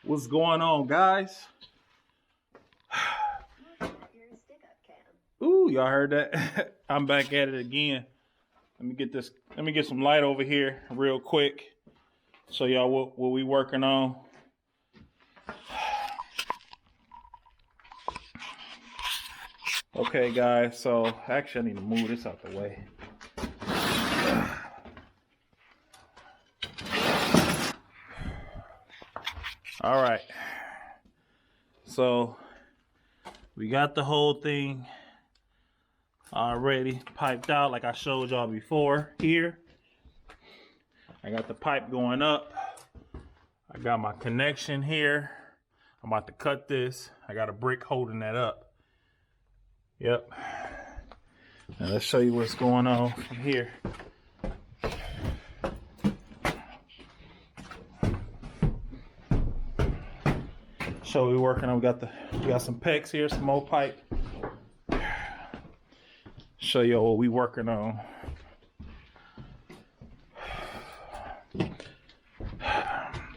What's going on, guys? Ooh, y'all heard that? I'm back at it again. Let me get some light over here real quick. Show y'all what we working on. Okay, guys, so actually I need to move this out the way. All right. So we got the whole thing already piped out like I showed y'all before here. I got the pipe going up. I got my connection here. I'm about to cut this. I got a brick holding that up. Yep. Now let's show you what's going on from here. So we're working on, we got some pegs here, some more pipe. Show you what we working on.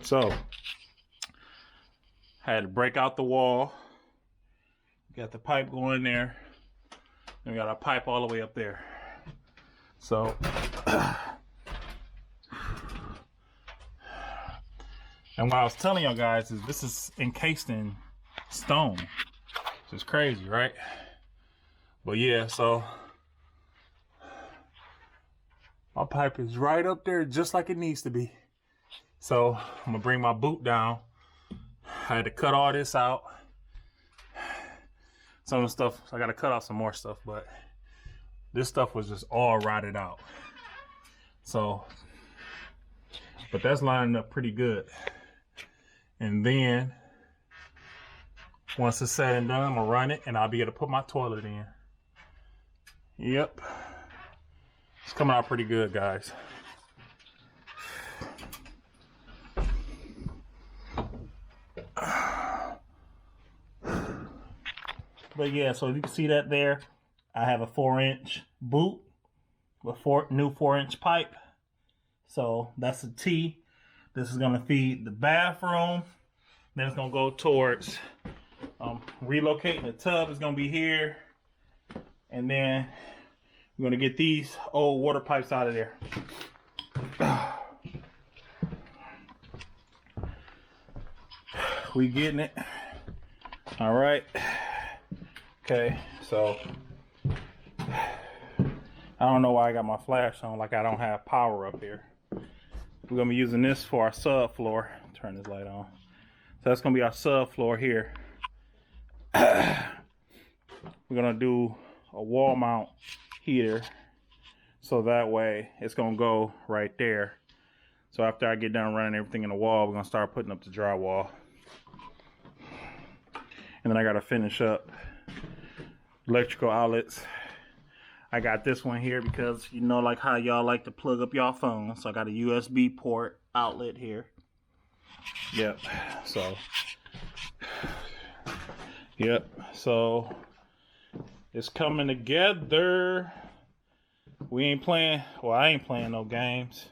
So I had to break out the wall. Got the pipe going there. And we got a pipe all the way up there. So and what I was telling y'all guys is this is encased in stone. Which is crazy, right? But yeah, so my pipe is right up there just like it needs to be. So I'm gonna bring my boot down. I had to cut all this out. Some of the stuff, I gotta cut out some more stuff, but this stuff was just all rotted out. So, but that's lining up pretty good. And then, once it's said and done, I'm gonna run it and I'll be able to put my toilet in. Yep. It's coming out pretty good, guys. But yeah, so you can see that there. I have a 4-inch boot with new 4-inch pipe. So that's a T. This is gonna feed the bathroom. Then it's gonna go towards relocating the tub is gonna be here. And then we're gonna get these old water pipes out of there. We getting it. All right. Okay, so I don't know why I got my flash on like I don't have power up here. We're gonna be using this for our subfloor. Turn this light on. So that's gonna be our subfloor here. We're gonna do a wall mount heater, so that way it's gonna go right there. So after I get done running everything in the wall, we're gonna start putting up the drywall. And then I gotta finish up electrical outlets. I got this one here because you know like how y'all like to plug up y'all phone. So I got a USB port outlet here. Yep. So yep. So it's coming together. We ain't playing, well, I ain't playing no games.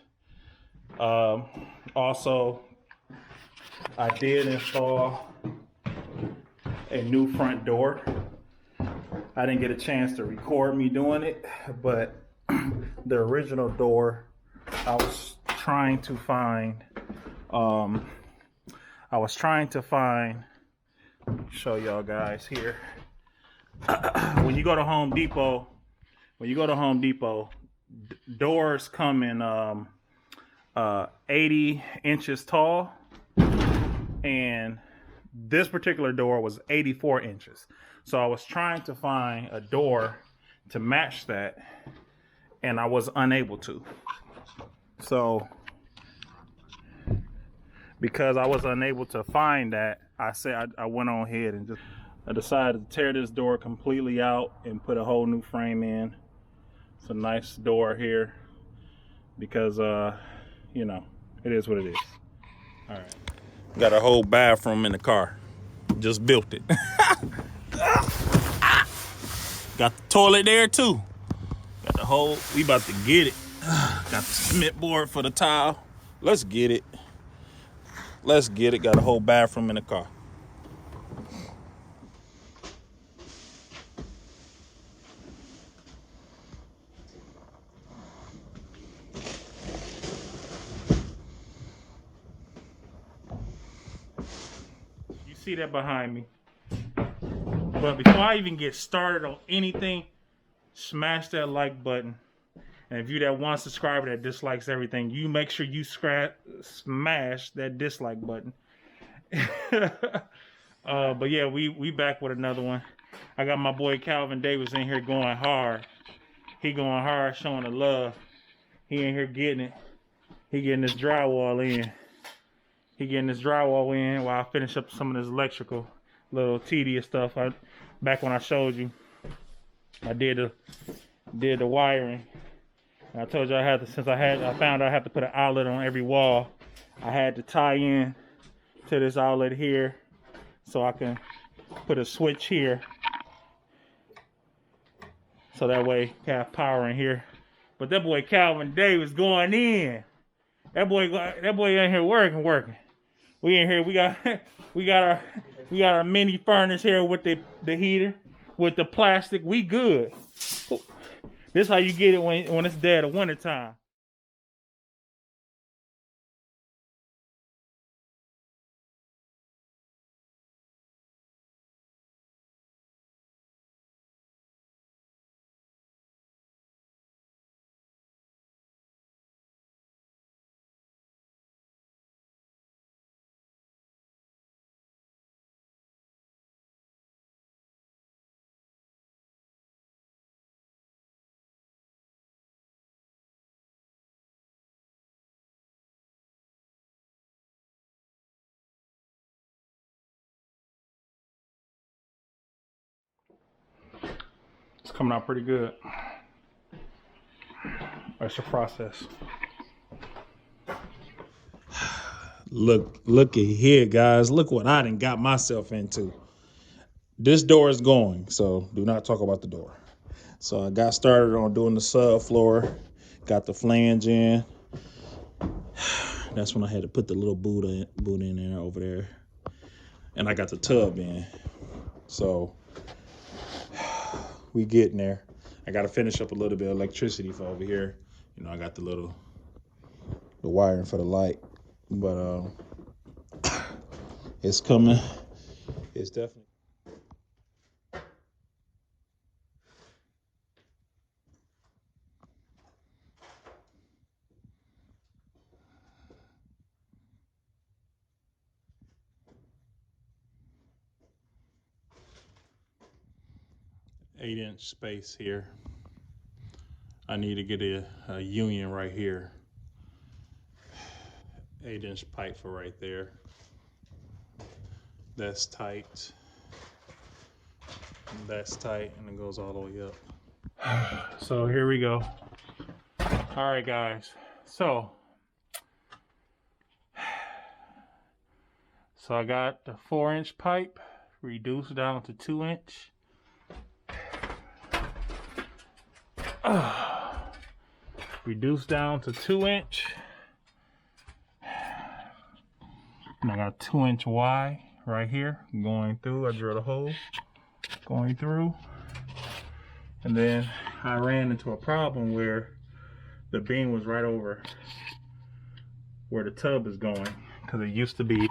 Also, I did install a new front door. I didn't get a chance to record me doing it, but the original door, I was trying to find, show y'all guys here. When you go to Home Depot, doors come in 80 inches tall, and this particular door was 84 inches. So I was trying to find a door to match that, and I was unable to. So because I was unable to find that, I went on ahead and I decided to tear this door completely out and put a whole new frame in. It's a nice door here because you know, it is what it is. All right. Got a whole bathroom in the car. Just built it. Got the toilet there too. Got the whole, we about to get it. Got the cement board for the tile. Let's get it. Let's get it. Got a whole bathroom in the car. You see that behind me. But before I even get started on anything, smash that like button. And if you're that one subscriber that dislikes everything, you make sure you smash that dislike button. But yeah, we back with another one. I got my boy Calvin Davis in here going hard. He going hard, showing the love. He in here getting it. He getting this drywall in. He getting this drywall in while I finish up some of this electrical, little tedious stuff. Back when I showed you, I did the wiring. And I told you I had to, since I found I have to put an outlet on every wall. I had to tie in to this outlet here, so I can put a switch here, so that way I have power in here. But that boy Calvin Davis going in. That boy in here working. We in here. We got our mini furnace here with the heater, with the plastic. We good. This how you get it when it's dead of winter time. It's coming out pretty good. That's the process. Look at here, guys. Look what I done got myself into. This door is going, so do not talk about the door. So I got started on doing the subfloor, got the flange in. That's when I had to put the little boot in there over there. And I got the tub in. So we getting there. I got to finish up a little bit of electricity for over here. You know, I got the wiring for the light. But it's coming. It's definitely. 8-inch space here. I need to get a union right here. 8-inch pipe for right there. That's tight. That's tight, and it goes all the way up. So here we go. All right, guys. So I got the 4-inch pipe reduced down to 2-inch. Reduced down to 2-inch. And I got 2-inch Y right here going through. I drilled a hole going through. And then I ran into a problem where the beam was right over where the tub is going, because it used to be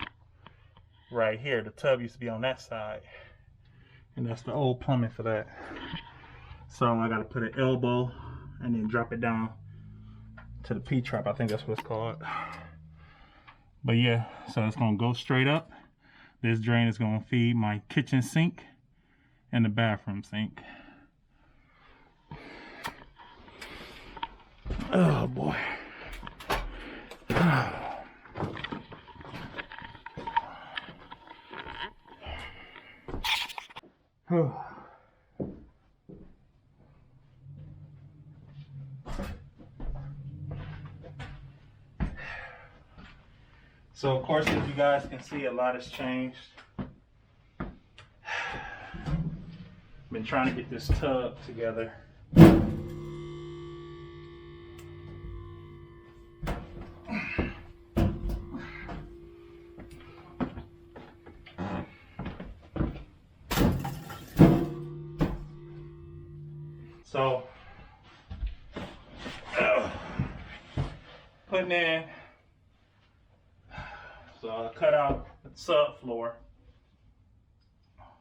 right here. The tub used to be on that side, and that's the old plumbing for that. So I got to put an elbow and then drop it down to the P-trap. I think that's what it's called. But yeah, so it's going to go straight up. This drain is going to feed my kitchen sink and the bathroom sink. Oh boy. So of course, as you guys can see, a lot has changed. Been trying to get this tub together. So putting in, so I cut out the subfloor,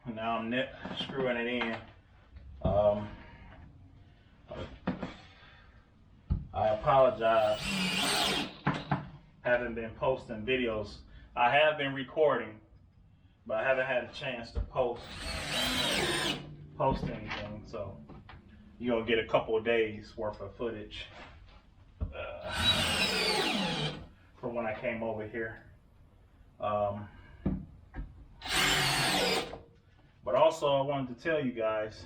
and now I'm screwing it in. I apologize, haven't been posting videos. I have been recording, but I haven't had a chance to post anything, so you're gonna get a couple of days worth of footage from when I came over here. But also I wanted to tell you guys,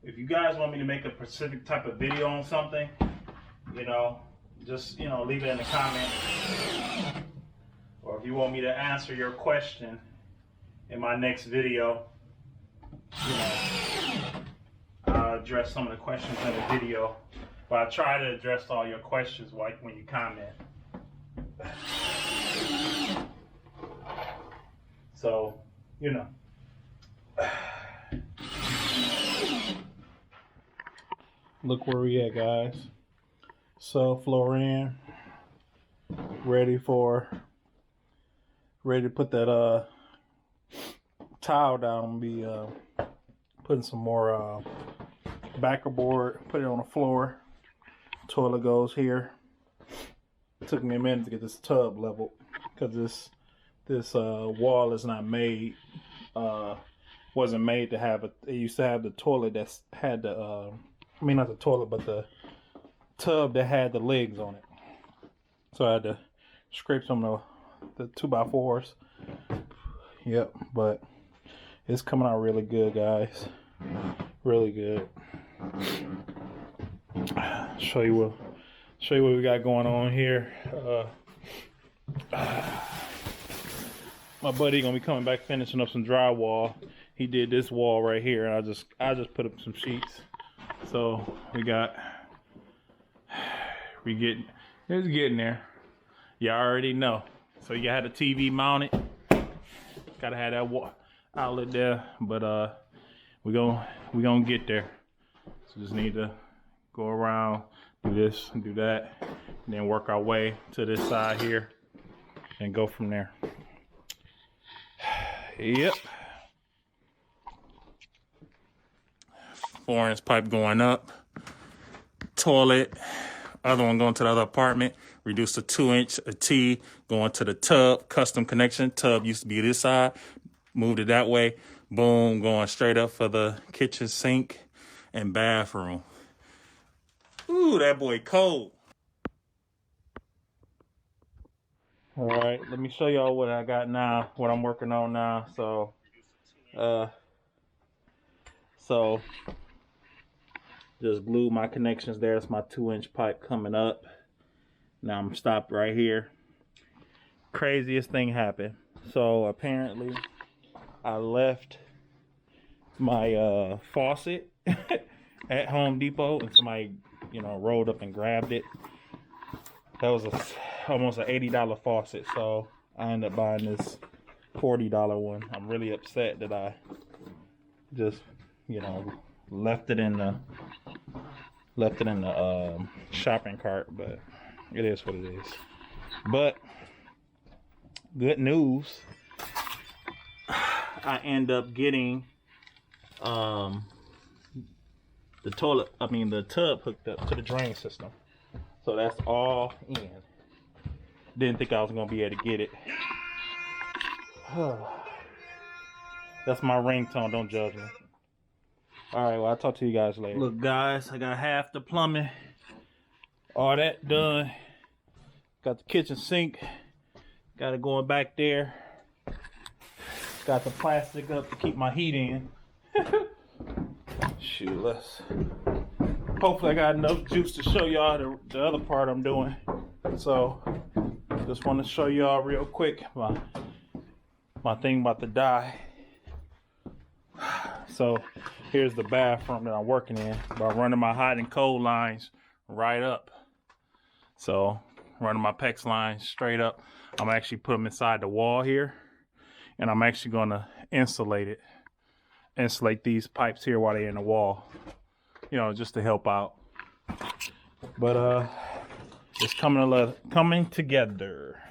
if you guys want me to make a specific type of video on something, you know, just, you know, leave it in the comments. Or if you want me to answer your question in my next video, you know, I'll address some of the questions in the video. But I try to address all your questions like when you comment. So, you know. Look where we at, guys. Subfloor in. Ready to put that tile down. I'm gonna be putting some more backer board, put it on the floor. Toilet goes here. It took me a minute to get this tub leveled because this wall is not made, wasn't made to have it. It used to have the toilet that's had the I mean, not the toilet, but the tub that had the legs on it. So I had to scrape some of the 2x4s. Yep, but it's coming out really good, guys. Really good. Show you what we got going on here. My buddy gonna be coming back finishing up some drywall. He did this wall right here, and I just put up some sheets. So it's getting there. You already know. So you had a TV mounted. Gotta have that outlet there, but we gonna get there. So just need to go around, do this and do that, and then work our way to this side here and go from there. Yep. 4-inch pipe going up. Toilet. Other one going to the other apartment. Reduced to 2-inch, a T going to the tub. Custom connection. Tub used to be this side. Moved it that way. Boom, going straight up for the kitchen sink and bathroom. Ooh, that boy cold. All right, let me show y'all what I got now, what I'm working on now. So just glue my connections there. It's my 2-inch pipe coming up. Now I'm stopped right here. Craziest thing happened. So apparently I left my faucet at Home Depot, and somebody, you know, rolled up and grabbed it. That was almost an $80 faucet, so I ended up buying this $40 one. I'm really upset that I just, you know, left it in the shopping cart, but it is what it is. But good news, I end up getting the tub hooked up to the drain system. So that's all in. Didn't think I was gonna be able to get it. That's my ringtone, don't judge me. Alright, well, I'll talk to you guys later. Look, guys, I got half the plumbing. All that done. Got the kitchen sink. Got it going back there. Got the plastic up to keep my heat in. Shoot, hopefully I got enough juice to show y'all the other part I'm doing. So, just want to show y'all real quick my thing about to die. So, here's the bathroom that I'm working in by running my hot and cold lines right up. So, running my PEX lines straight up. I'm actually put them inside the wall here, and I'm actually gonna insulate these pipes here while they're in the wall. you know, just to help out. But it's coming together.